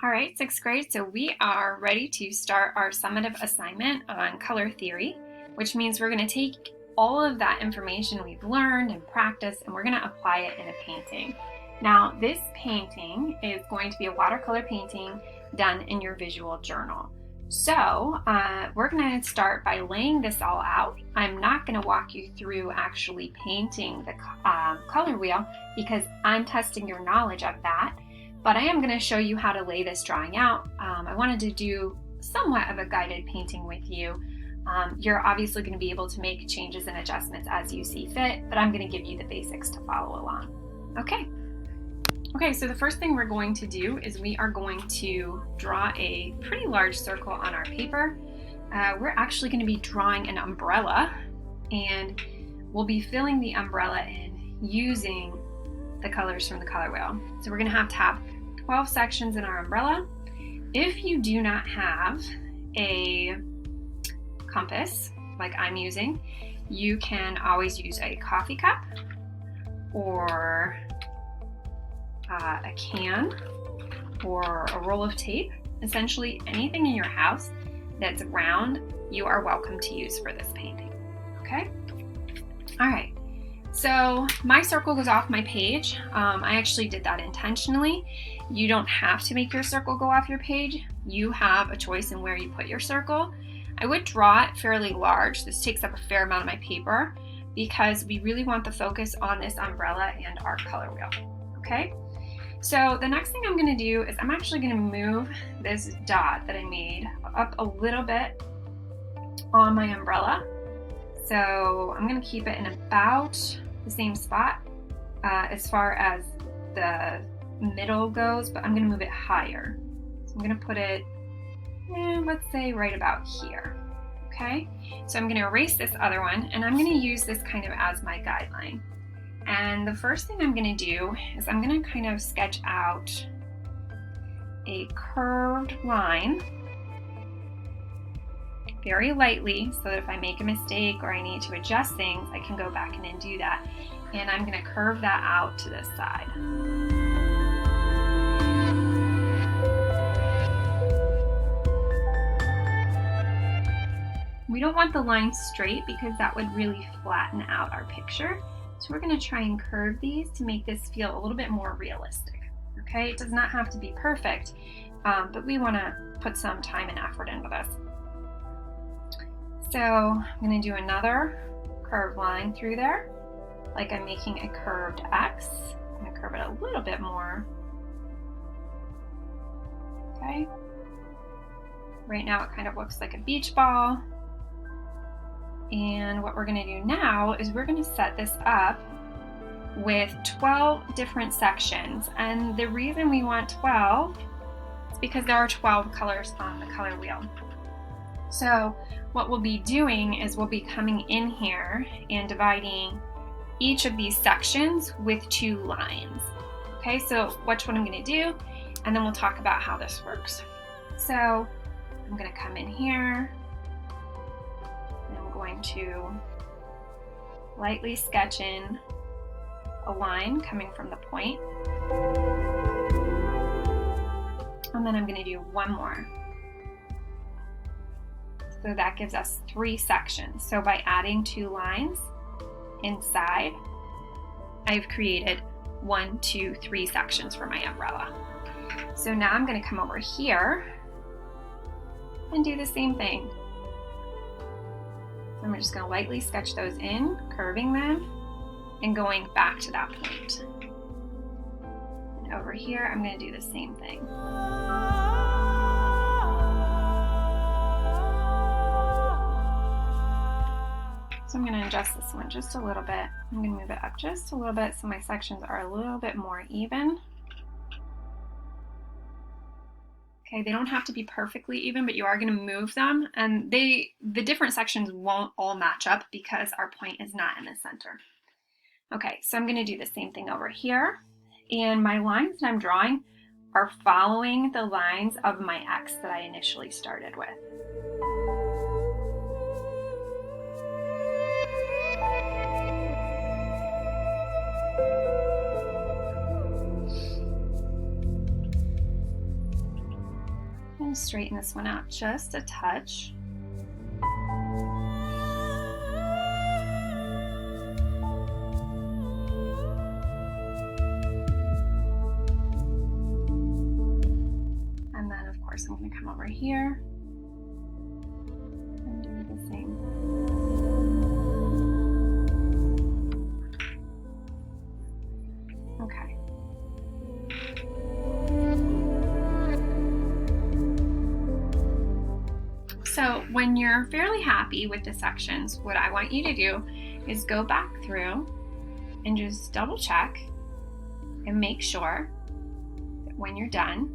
All right, sixth grade, so we are ready to start our summative assignment on color theory, which means we're going to take all of that information we've learned and practiced, and we're going to apply it in a painting. Now, this painting is going to be a watercolor painting done in your visual journal. So we're going to start by laying this all out. I'm not going to walk you through actually painting the color wheel because I'm testing your knowledge of that. But I am going to show you how to lay this drawing out. I wanted to do somewhat of a guided painting with you. You're obviously going to be able to make changes and adjustments as you see fit, but I'm going to give you the basics to follow along. Okay, so the first thing we're going to do is we are going to draw a pretty large circle on our paper. We're actually going to be drawing an umbrella, and we'll be filling the umbrella in using the colors from the color wheel. So we're going to have 12 sections in our umbrella. If you do not have a compass like I'm using, you can always use a coffee cup or a can or a roll of tape. Essentially anything in your house that's round, you are welcome to use for this painting. Okay? All right. So my circle goes off my page. I actually did that intentionally. You don't have to make your circle go off your page. You have a choice in where you put your circle. I would draw it fairly large. This takes up a fair amount of my paper because we really want the focus on this umbrella and our color wheel. Okay? So the next thing I'm going to do is I'm actually going to move this dot that I made up a little bit on my umbrella. So I'm going to keep it in about the same spot as far as the middle goes, but I'm going to move it higher. So I'm going to put it, let's say right about here. Okay, so I'm going to erase this other one, and I'm going to use this kind of as my guideline. And the first thing I'm going to do is I'm going to kind of sketch out a curved line very lightly so that if I make a mistake or I need to adjust things, I can go back in and do that. And I'm going to curve that out to this side. We don't want the line straight because that would really flatten out our picture. So we're going to try and curve these to make this feel a little bit more realistic. Okay, it does not have to be perfect, but we want to put some time and effort into this. So I'm going to do another curved line through there, like I'm making a curved X. I'm going to curve it a little bit more. Okay. Right now it kind of looks like a beach ball. And what we're going to do now is we're going to set this up with 12 different sections. And the reason we want 12 is because there are 12 colors on the color wheel. So what we'll be doing is we'll be coming in here and dividing each of these sections with 2 lines. Okay, so watch what I'm going to do, and then we'll talk about how this works. So I'm going to come in here. I'm going to lightly sketch in a line coming from the point. And then I'm going to do one more. So that gives us 3 sections. So by adding 2 lines inside, I've created 1, 2, 3 sections for my umbrella. So now I'm going to come over here and do the same thing. I'm just going to lightly sketch those in, curving them, and going back to that point. And over here, I'm going to do the same thing. So I'm going to adjust this one just a little bit. I'm going to move it up just a little bit so my sections are a little bit more even. Okay, they don't have to be perfectly even, but you are going to move them, and the different sections won't all match up because our point is not in the center. Okay, so I'm going to do the same thing over here, and my lines that I'm drawing are following the lines of my X that I initially started with. straighten this one out just a touch. And then of course I'm going to come over here and do the same. Okay. So when you're fairly happy with the sections, what I want you to do is go back through and just double check and make sure that when you're done,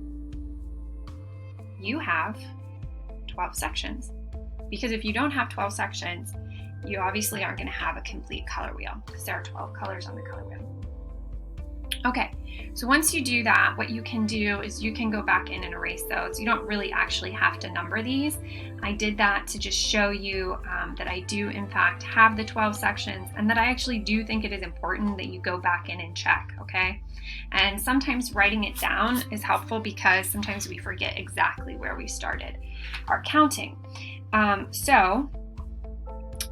you have 12 sections. Because if you don't have 12 sections, you obviously aren't going to have a complete color wheel because there are 12 colors on the color wheel. Okay, so once you do that, what you can do is you can go back in and erase those. You don't really actually have to number these. I did that to just show you that I do in fact have the 12 sections, and that I actually do think it is important that you go back in and check, okay? And sometimes writing it down is helpful because sometimes we forget exactly where we started our counting. So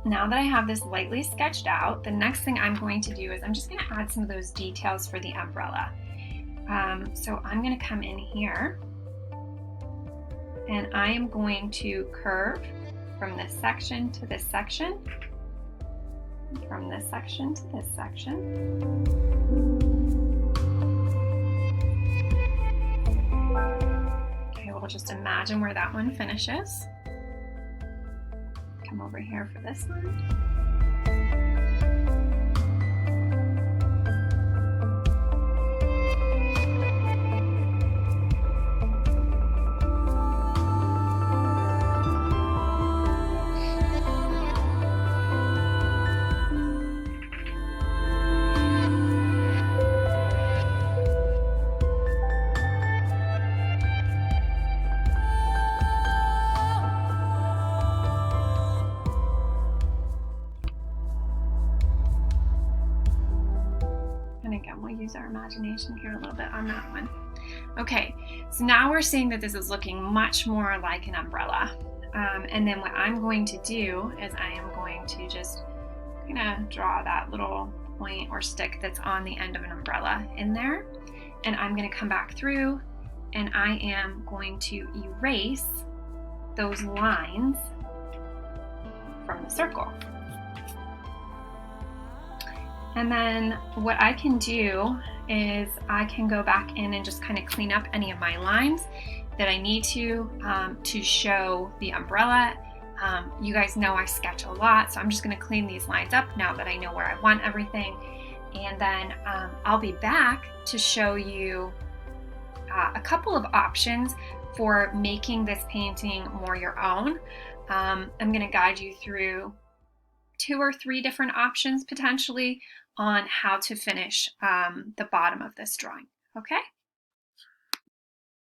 now that I have this lightly sketched out, the next thing I'm going to do is I'm just going to add some of those details for the umbrella. So I'm going to come in here and I am going to curve from this section to this section, from this section to this section. Okay, we'll just imagine where that one finishes. Come over here for this one. And again, we'll use our imagination here a little bit on that one. Okay, so now we're seeing that this is looking much more like an umbrella. And then what I'm going to do is I am going to just kind of draw that little point or stick that's on the end of an umbrella in there. And I'm going to come back through and I am going to erase those lines from the circle. And then what I can do is I can go back in and just kind of clean up any of my lines that I need to show the umbrella. You guys know I sketch a lot, so I'm just going to clean these lines up now that I know where I want everything. And then I'll be back to show you a couple of options for making this painting more your own. I'm going to guide you through 2 or 3 different options potentially on how to finish the bottom of this drawing. Okay,